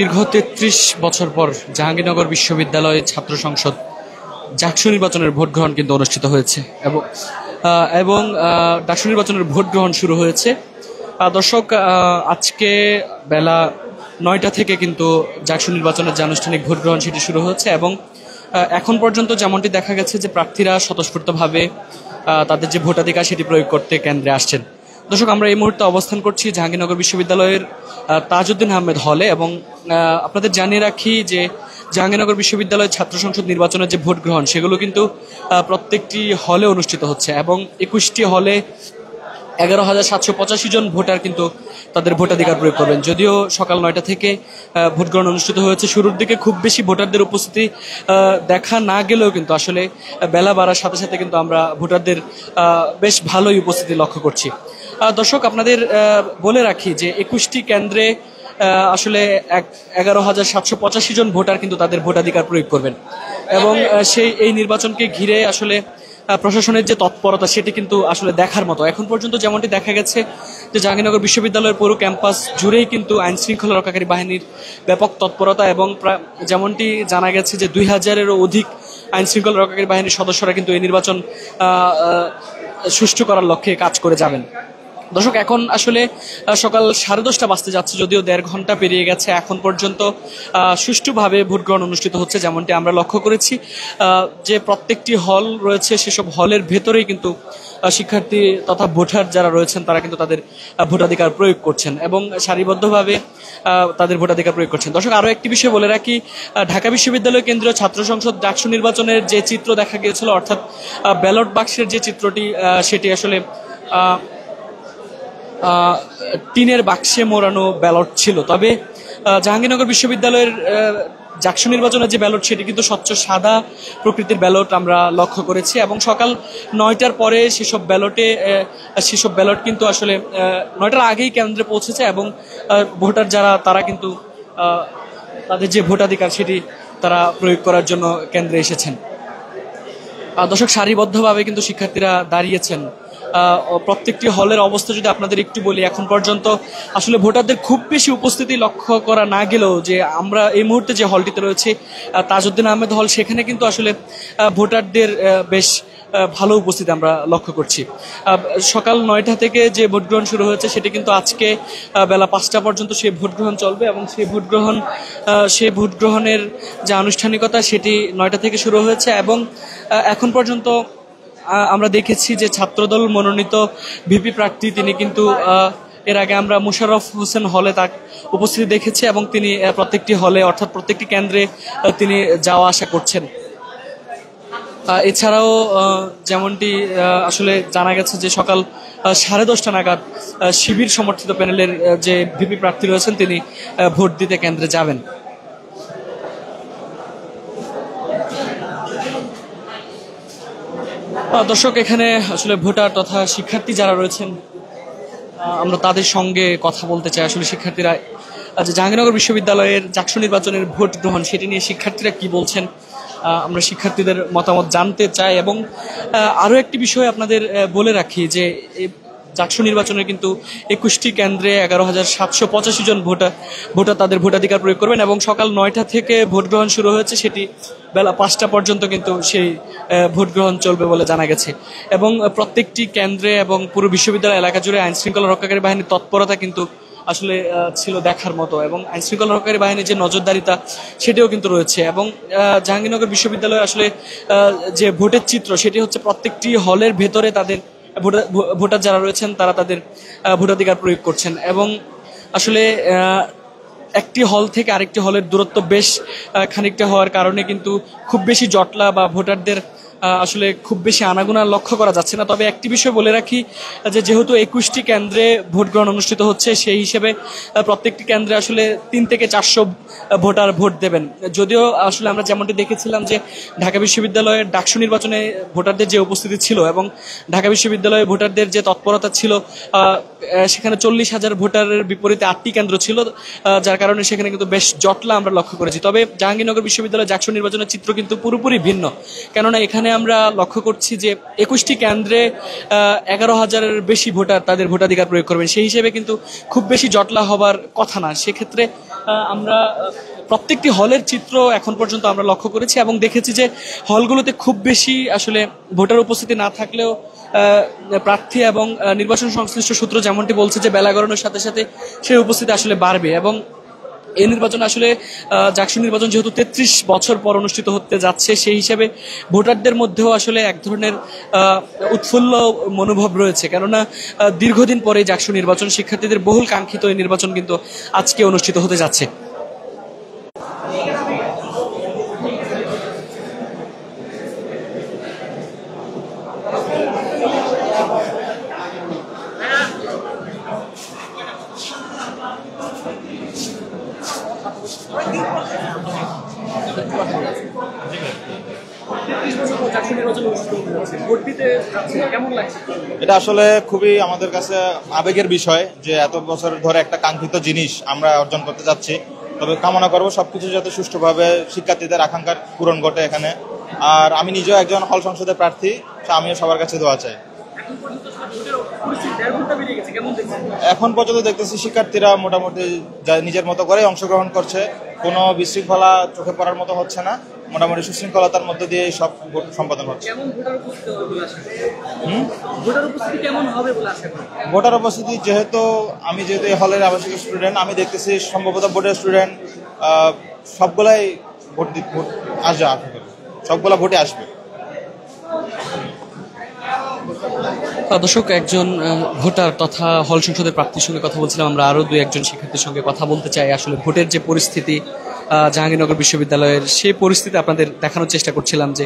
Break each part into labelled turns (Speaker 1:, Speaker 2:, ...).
Speaker 1: দীর্ঘ ৩৩ বছর পর জাহাঙ্গীরনগর বিশ্ববিদ্যালয় ছাত্র সংসদ ডাকসু নির্বাচনের ভোট গ্রহণ কিন্তু অনুষ্ঠিত হয়েছে এবং এবং ডাকসু নির্বাচনের ভোট গ্রহণ শুরু হয়েছে। দর্শক, আজকে বেলা ৯টা থেকে কিন্তু ডাকসু নির্বাচনের যে আনুষ্ঠানিক ভোট গ্রহণ সেটি শুরু হয়েছে এবং এখন পর্যন্ত যেমনটি দেখা গেছে যে প্রার্থীরা স্বতঃস্ফূর্তভাবে তাদের যে ভোটাধিকার সেটি প্রয়োগ করতে কেন্দ্রে আসছেন। দর্শক, আমরা এই মুহূর্তে অবস্থান করছি জাহাঙ্গীরনগর বিশ্ববিদ্যালয়ের তাজউদ্দিন আহমেদ হলে এবং আপনাদের জানিয়ে রাখি যে জাহাঙ্গীরনগর বিশ্ববিদ্যালয়ের ছাত্র সংসদ নির্বাচনের যে ভোট গ্রহণ সেগুলো কিন্তু প্রত্যেকটি হলে অনুষ্ঠিত হচ্ছে এবং ২১টি হলে ১১,৭৮৫ জন ভোটার কিন্তু তাদের ভোটাধিকার প্রয়োগ করবেন। যদিও সকাল ৯টা থেকে ভোট গ্রহণ অনুষ্ঠিত হয়েছে, শুরুর দিকে খুব বেশি ভোটারদের উপস্থিতি দেখা না গেলেও কিন্তু আসলে বেলা বাড়ার সাথে সাথে কিন্তু আমরা ভোটারদের বেশ ভালোই উপস্থিতি লক্ষ্য করছি। দর্শক, আপনাদের বলে রাখি যে ২১টি কেন্দ্রে আসলে ১১,৭৮৫ জন ভোটার কিন্তু তাদের ভোটাধিকার প্রয়োগ করবেন এবং এই নির্বাচনকে ঘিরে আসলে প্রশাসনের যে তৎপরতা সেটি কিন্তু আসলে দেখার মতো। এখন পর্যন্ত যেমনটি দেখা গেছে যে জাহাঙ্গীরনগর বিশ্ববিদ্যালয়ের পুরো ক্যাম্পাস জুড়েই কিন্তু আইন শৃঙ্খলা রক্ষাকারী বাহিনীর ব্যাপক তৎপরতা এবং যেমনটি জানা গেছে যে ২,০০০-এরও অধিক আইন শৃঙ্খলা রক্ষাকারী বাহিনীর সদস্যরা কিন্তু এই নির্বাচন সুষ্ঠু করার লক্ষ্যে কাজ করে যাবেন। দর্শক, এখন আসলে সকাল 10:30 বাজতে যাচ্ছে, যদিও ১.৫ ঘন্টা পেরিয়ে গেছে। এখন পর্যন্ত সুষ্ঠুভাবে ভোট গ্রহণ অনুষ্ঠিত হচ্ছে। যেমনটি আমরা লক্ষ্য করেছি যে প্রত্যেকটি হল রয়েছে, সেসব হলের ভেতরেই কিন্তু শিক্ষার্থী তথা ভোটার যারা রয়েছেন তারা কিন্তু তাদের ভোটাধিকার প্রয়োগ করছেন এবং সারিবদ্ধভাবে তাদের ভোটাধিকার প্রয়োগ করছেন। দর্শক, আরও একটি বিষয় বলে রাখি, ঢাকা বিশ্ববিদ্যালয় কেন্দ্রীয় ছাত্র সংসদ ডাকসু নির্বাচনের যে চিত্র দেখা গিয়েছিল, অর্থাৎ ব্যালট বাক্সের যে চিত্রটি সেটি আসলে টিনের বাক্সে মোড়ানো ব্যালট ছিল। তবে জাহাঙ্গীরনগর বিশ্ববিদ্যালয়ের ডাকসু নির্বাচনের যে ব্যালট সেটি কিন্তু স্বচ্ছ সাদা প্রকৃতির ব্যালট আমরা লক্ষ্য করেছি এবং সকাল ৯টার পরে সেসব ব্যালট কিন্তু আসলে ৯টার আগেই কেন্দ্রে পৌঁছেছে এবং ভোটার যারা তারা কিন্তু তাদের যে ভোটাধিকার সেটি তারা প্রয়োগ করার জন্য কেন্দ্রে এসেছেন। দর্শক, সারিবদ্ধভাবে কিন্তু শিক্ষার্থীরা দাঁড়িয়েছেন। প্রত্যেকটি হলের অবস্থা যদি আপনাদের একটু বলি, এখন পর্যন্ত আসলে ভোটারদের খুব বেশি উপস্থিতি লক্ষ্য করা না গেলেও যে আমরা এই মুহূর্তে যে হলটিতে রয়েছে তাজউদ্দিন আহমেদ হল, সেখানে কিন্তু আসলে ভোটারদের বেশ ভালো উপস্থিতি আমরা লক্ষ্য করছি। সকাল ৯টা থেকে যে ভোট গ্রহণ শুরু হয়েছে সেটি কিন্তু আজকে বেলা ৫টা পর্যন্ত সেই ভোট গ্রহণ চলবে এবং সেই ভোট গ্রহণের যে আনুষ্ঠানিকতা সেটি ৯টা থেকে শুরু হয়েছে এবং এখন পর্যন্ত আমরা দেখেছি যে ছাত্রদল মনোনীত ভিপি প্রার্থী তিনি কিন্তু এর আগে আমরা মুশাররফ হোসেন হলে তার উপস্থিতি দেখেছি এবং তিনি প্রত্যেকটি হলে অর্থাৎ প্রত্যেকটি কেন্দ্রে তিনি যাওয়া আসা করছেন। এছাড়াও যেমনটি আসলে জানা গেছে যে সকাল 10:30 নাগাদ শিবির সমর্থিত প্যানেলের যে ভিপি প্রার্থী রয়েছেন তিনি ভোট দিতে কেন্দ্রে যাবেন। দর্শক, এখানে আসলে ভোটার তথা শিক্ষার্থী যারা রয়েছেন আমরা তাদের সঙ্গে কথা বলতে চাই। আসলে শিক্ষার্থীরা যে জাহাঙ্গীরনগর বিশ্ববিদ্যালয়ের ডাকসু নির্বাচনের ভোট গ্রহণ সেটি নিয়ে শিক্ষার্থীরা কি বলছেন আমরা শিক্ষার্থীদের মতামত জানতে চাই এবং আরও একটি বিষয় আপনাদের বলে রাখি যে ডাকসু নির্বাচনের কিন্তু ২১টি কেন্দ্রে ১১,৭৮৫ জন ভোটার তাদের ভোটাধিকার প্রয়োগ করবেন এবং সকাল ৯টা থেকে ভোট গ্রহণ শুরু হয়েছে, সেটি বেলা ৫টা পর্যন্ত কিন্তু সেই ভোট গ্রহণ চলবে বলে জানা গেছে এবং প্রত্যেকটি কেন্দ্রে এবং পুরো বিশ্ববিদ্যালয় এলাকা জুড়ে আইন শৃঙ্খলা রক্ষাকারী বাহিনীর তৎপরতা কিন্তু আসলে ছিল দেখার মতো এবং আইন শৃঙ্খলা রক্ষাকারী বাহিনীর যে নজরদারিতা সেটিও কিন্তু রয়েছে এবং জাহাঙ্গীরনগর বিশ্ববিদ্যালয়ে আসলে যে ভোটের চিত্র সেটি হচ্ছে প্রত্যেকটি হলের ভেতরে তাদের ভোটার যারা রয়েছেন তারা তাদের ভোটাধিকার প্রয়োগ করছেন এবং আসলে একটি হল থেকে আরেকটি হলের দূরত্ব বেশ খানিকটা হওয়ার কারণে কিন্তু খুব বেশি জটলা বা ভোটারদের আসলে খুব বেশি আনাগোনা লক্ষ্য করা যাচ্ছে না। তবে একটি বিষয় বলে রাখি যে যেহেতু ২১টি কেন্দ্রে ভোট গ্রহণ অনুষ্ঠিত হচ্ছে সেই হিসেবে প্রত্যেকটি কেন্দ্রে আসলে ৩ থেকে ৪০০ ভোটার ভোট দেবেন। যদিও আসলে আমরা যেমনটি দেখেছিলাম যে ঢাকা বিশ্ববিদ্যালয়ের ডাকসু নির্বাচনে ভোটারদের যে উপস্থিতি ছিল এবং ঢাকা বিশ্ববিদ্যালয়ে ভোটারদের যে তৎপরতা ছিল সেখানে ৪০,০০০ ভোটারের বিপরীতে ৮টি কেন্দ্র ছিল, যার কারণে সেখানে কিন্তু বেশ জটলা আমরা লক্ষ্য করেছি। তবে জাহাঙ্গীরনগর বিশ্ববিদ্যালয়ের ডাকসু নির্বাচনের চিত্র কিন্তু পুরোপুরি ভিন্ন, কেননা এখানে এখানে আমরা লক্ষ্য করছি যে 21টি কেন্দ্রে 11,000-এর বেশি ভোটার তাদের ভোটাধিকার প্রয়োগ করবেন। সেই হিসেবে কিন্তু খুব বেশি জটলা হবার কথা না। সেক্ষেত্রে আমরা প্রত্যেকটি হলের চিত্র এখন পর্যন্ত আমরা লক্ষ্য করেছি এবং দেখেছি যে হলগুলোতে খুব বেশি আসলে ভোটার উপস্থিতি না থাকলেও প্রার্থী এবং নির্বাচন সংশ্লিষ্ট সূত্র যেমনটি বলছে যে বেলা গড়ানোর সাথে সাথে সেই উপস্থিতি আসলে বাড়বে। এবং এই নির্বাচন আসলে জাকসু নির্বাচন যেহেতু 33 বছর পর অনুষ্ঠিত হতে যাচ্ছে, সেই হিসাবে ভোটারদের মধ্যেও আসলে এক ধরনের উৎফুল্ল মনোভাব রয়েছে। কেননা দীর্ঘদিন পরে জাকসু নির্বাচন, শিক্ষার্থীদের বহুল কাঙ্ক্ষিত এই নির্বাচন কিন্তু আজকে অনুষ্ঠিত হতে যাচ্ছে।
Speaker 2: এটা আসলে খুবই আমাদের কাছে আবেগের বিষয় যে এত বছর ধরে একটা কাঙ্ক্ষিত জিনিস আমরা অর্জন করতে যাচ্ছি। তবে কামনা করবো সবকিছু যাতে সুষ্ঠুভাবে শিক্ষার্থীদের আকাঙ্ক্ষার পূরণ ঘটে এখানে। আর আমি নিজেও একজন হল সংসদের প্রার্থী, আমিও সবার কাছে দোয়া চাই। এখন পর্যন্ত দেখতেছি শিক্ষার্থীরা মোটামুটি নিজের মতো করে অংশগ্রহণ করছে, কোনো বিশৃঙ্খলা চোখে পড়ার মতো হচ্ছে না, মোটামুটি সুশৃঙ্খলতার মধ্যে দিয়ে সব সম্পাদন হচ্ছে। ভোটার উপস্থিতি যেহেতু এই হলের আবাসিক স্টুডেন্ট, আমি দেখতেছি সম্ভবত বোর্ডের স্টুডেন্ট সবগুলাই ভোট আসবে, সবগুলা ভোটে আসবে।
Speaker 1: দর্শক, একজন ভোটার তথা হল সংসদের প্রার্থীর সঙ্গে কথা বলছিলাম। আমরা আরো দুই একজন শিক্ষার্থীর সঙ্গে কথা বলতে চাই। আসলে ভোটের যে পরিস্থিতি জাহাঙ্গীরনগর বিশ্ববিদ্যালয়ের, সেই পরিস্থিতি আপনাদের দেখানোর চেষ্টা করছিলাম যে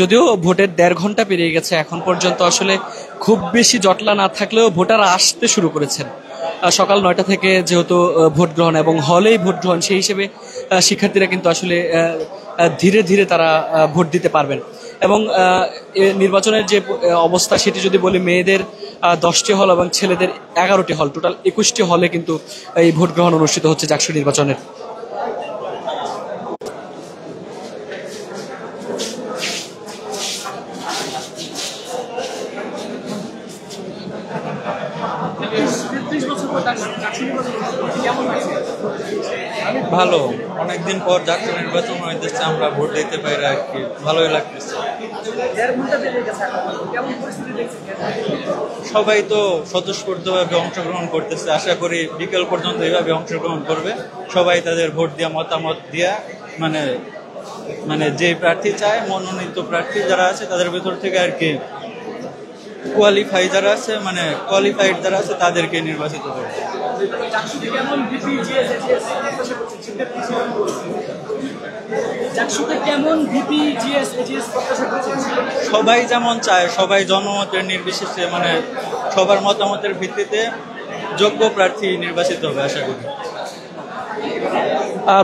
Speaker 1: যদিও ভোটের 1.5 ঘন্টা পেরিয়ে গেছে, এখন পর্যন্ত আসলে খুব বেশি জটলা না থাকলেও ভোটার আসতে শুরু করেছেন। সকাল 9টা থেকে যেহেতু ভোট গ্রহণ এবং হলেই ভোট গ্রহণ, সেই হিসেবে শিক্ষার্থীরা কিন্তু আসলে ধীরে ধীরে তারা ভোট দিতে পারবেন। এবং নির্বাচনের যে অবস্থা সেটি যদি বলি, মেয়েদের 10টি হল এবং ছেলেদের 11টি হল, টোটাল 21টি হলে কিন্তু এই ভোট গ্রহণ অনুষ্ঠিত হচ্ছে জাকসু নির্বাচনের।
Speaker 3: ভালো, অনেকদিন পর জাতীয় নির্বাচন হইতেছে, আমরা ভোট দিতে পারি আর কি, ভালোই লাগতেছে। সবাই তো স্বতঃস্ফূর্তভাবে অংশগ্রহণ করতেছে, আশা করি বিকেল পর্যন্ত এইভাবে অংশগ্রহণ করবে। সবাই তাদের ভোট দিয়া মতামত দিয়া মানে যে প্রার্থী চায়, মনোনীত প্রার্থী যারা আছে তাদের ভেতর থেকে আর কি কোয়ালিফাইড যারা আছে তাদেরকে নির্বাচিত করবে। সবাই যেমন চায়, সবাই জনমতের নির্বিশেষে সবার মতামতের ভিত্তিতে যোগ্য প্রার্থী নির্বাচিত হবে আশা করি।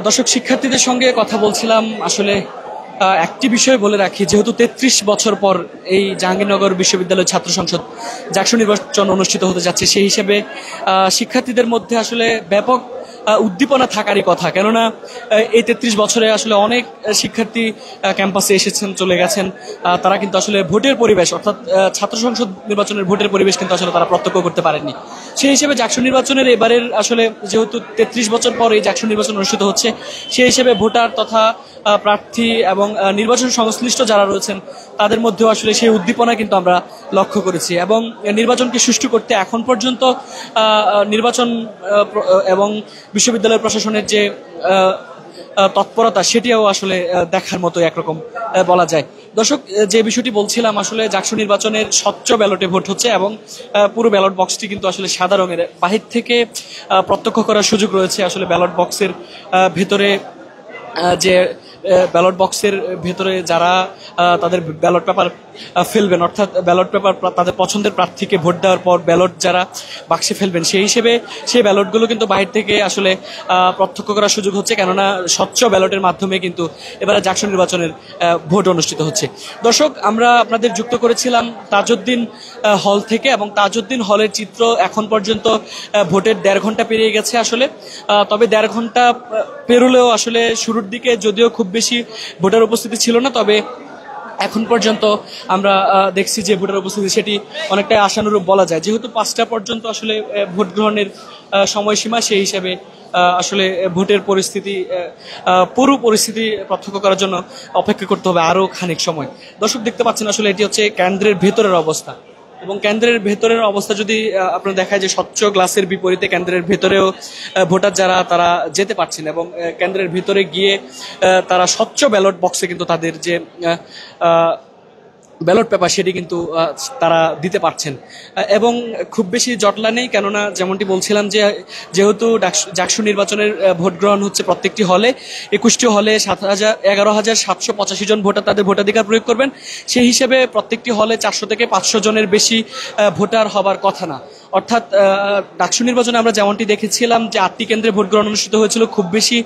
Speaker 1: দর্শক, শিক্ষার্থীদের সঙ্গে কথা বলছিলাম। আসলে একটি বিষয় বলে রাখি, যেহেতু 33 বছর পর এই জাহাঙ্গীরনগর বিশ্ববিদ্যালয় ছাত্র সংসদ জাকসু নির্বাচন অনুষ্ঠিত হতে যাচ্ছে, সেই হিসেবে শিক্ষার্থীদের মধ্যে আসলে ব্যাপক উদ্দীপনা থাকারই কথা। কেননা এই 33 বছরে আসলে অনেক শিক্ষার্থী ক্যাম্পাসে এসেছেন, চলে গেছেন। তারা কিন্তু আসলে ভোটের পরিবেশ, অর্থাৎ ছাত্র সংসদ নির্বাচনের ভোটের পরিবেশ কিন্তু আসলে তারা প্রত্যক্ষ করতে পারেননি। সেই হিসেবে জাকসু নির্বাচনের এবারের আসলে যেহেতু 33 বছর পর এই জাকসু নির্বাচন অনুষ্ঠিত হচ্ছে, সেই হিসেবে ভোটার তথা প্রার্থী এবং নির্বাচন সংশ্লিষ্ট যারা রয়েছেন তাদের মধ্যেও আসলে সেই উদ্দীপনা কিন্তু আমরা লক্ষ্য করেছি। এবং নির্বাচনকে সুষ্ঠু করতে এখন পর্যন্ত নির্বাচন এবং বিশ্ববিদ্যালয় প্রশাসনের যে তৎপরতা, সেটিও আসলে দেখার মতো একরকম বলা যায়। দর্শক, যে বিষয়টি বলছিলাম, আসলে জাকসু নির্বাচনের স্বচ্ছ ব্যালটে ভোট হচ্ছে এবং পুরো ব্যালট বক্সটি কিন্তু আসলে সাদা রঙের। বাহির থেকে প্রত্যক্ষ করার সুযোগ রয়েছে। আসলে ব্যালট বক্সের ভেতরে যে ব্যালট বক্সের ভেতরে যারা তাদের ব্যালট পেপার ফেলবেন, অর্থাৎ ব্যালট পেপার তাদের পছন্দের প্রার্থীকে ভোট দেওয়ার পর ব্যালট যারা বাক্সে ফেলবেন, সেই হিসেবে সেই ব্যালটগুলো কিন্তু বাইরে থেকে আসলে প্রত্যক্ষ করার সুযোগ হচ্ছে। কেননা স্বচ্ছ ব্যালটের মাধ্যমে কিন্তু এবারে জাকসু নির্বাচনের ভোট অনুষ্ঠিত হচ্ছে। দর্শক, আমরা আপনাদের যুক্ত করেছিলাম তাজউদ্দিন হল থেকে, এবং তাজউদ্দিন হলের চিত্র এখন পর্যন্ত ভোটের 1.5 ঘন্টা পেরিয়ে গেছে আসলে। তবে 1.5 ঘন্টা পেরোলেও আসলে শুরুর দিকে যদিও খুব বেশি ভোটার উপস্থিতি ছিল না, তবে এখন পর্যন্ত আমরা দেখছি যে ভোটার উপস্থিতি সেটি অনেকটাই আশানুরূপ বলা যায়, যেহেতু 5টা পর্যন্ত আসলে ভোট গ্রহণের সময়সীমা, সেই হিসাবে আসলে ভোটের পরিস্থিতি পুরো পরিস্থিতি প্রত্যক্ষ করার জন্য অপেক্ষা করতে হবে আরও খানিক সময়। দর্শক দেখতে পাচ্ছেন আসলে এটি হচ্ছে কেন্দ্রের ভেতরের অবস্থা, এবং কেন্দ্রের ভেতরের অবস্থা যদি আপনার দেখায় যে স্বচ্ছ গ্লাসের বিপরীতে কেন্দ্রের ভেতরেও ভোটার যারা তারা যেতে পারছেন, এবং কেন্দ্রের ভেতরে গিয়ে তারা স্বচ্ছ ব্যালট বক্সে কিন্তু তাদের যে ব্যালট পেপার সেটি কিন্তু তারা দিতে পারছেন, এবং খুব বেশি জটলা নেই। কেননা যেমনটি বলছিলাম যে যেহেতু জাকসু নির্বাচনের ভোট গ্রহণ হচ্ছে প্রত্যেকটি হলে, 21টি হলে 11,785 জন ভোটার তাদের ভোটাধিকার প্রয়োগ করবেন। সেই হিসেবে প্রত্যেকটি হলে 400 থেকে 500 জনের বেশি ভোটার হবার কথা না। অর্থাৎ ডাকসু নির্বাচনে আমরা যেমনটি দেখেছিলাম যে 8টি কেন্দ্রে ভোট গ্রহণ অনুষ্ঠিত হয়েছিল, খুব বেশি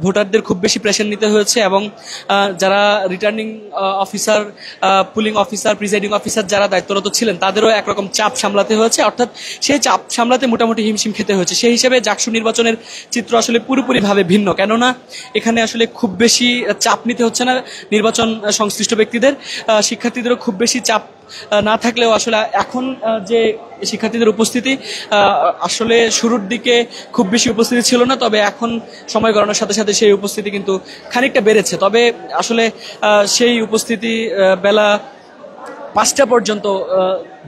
Speaker 1: ভোটারদের খুব বেশি প্রেশার নিতে হয়েছে, এবং যারা returning officer, pulling officer, presiding officer যারা দায়িত্বরত ছিলেন তাদেরও একরকম চাপ সামলাতে হয়েছে, অর্থাৎ সেই চাপ সামলাতে মোটামুটি হিমশিম খেতে হয়েছে। সেই হিসেবে জাকসু নির্বাচনের চিত্র আসলে পুরোপুরিভাবে ভিন্ন, কেননা এখানে আসলে খুব বেশি চাপ নিতে হচ্ছে না নির্বাচন সংশ্লিষ্ট ব্যক্তিদের, শিক্ষার্থীদেরও খুব বেশি চাপ না থাকলেও আসলে এখন যে শিক্ষার্থীদের উপস্থিতি আসলে শুরুর দিকে খুব বেশি উপস্থিতি ছিল না, তবে এখন সময় গণনার সাথে সাথে সেই উপস্থিতি কিন্তু খানিকটা বেড়েছে। তবে আসলে সেই উপস্থিতি বেলা 5টা পর্যন্ত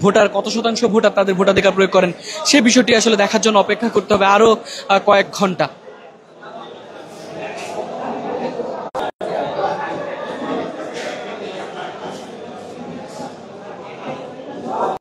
Speaker 1: ভোটার কত শতাংশ ভোটার তাদের ভোটাধিকার প্রয়োগ করেন সেই বিষয়টি আসলে দেখার জন্য অপেক্ষা করতে হবে আরো কয়েক ঘন্টা।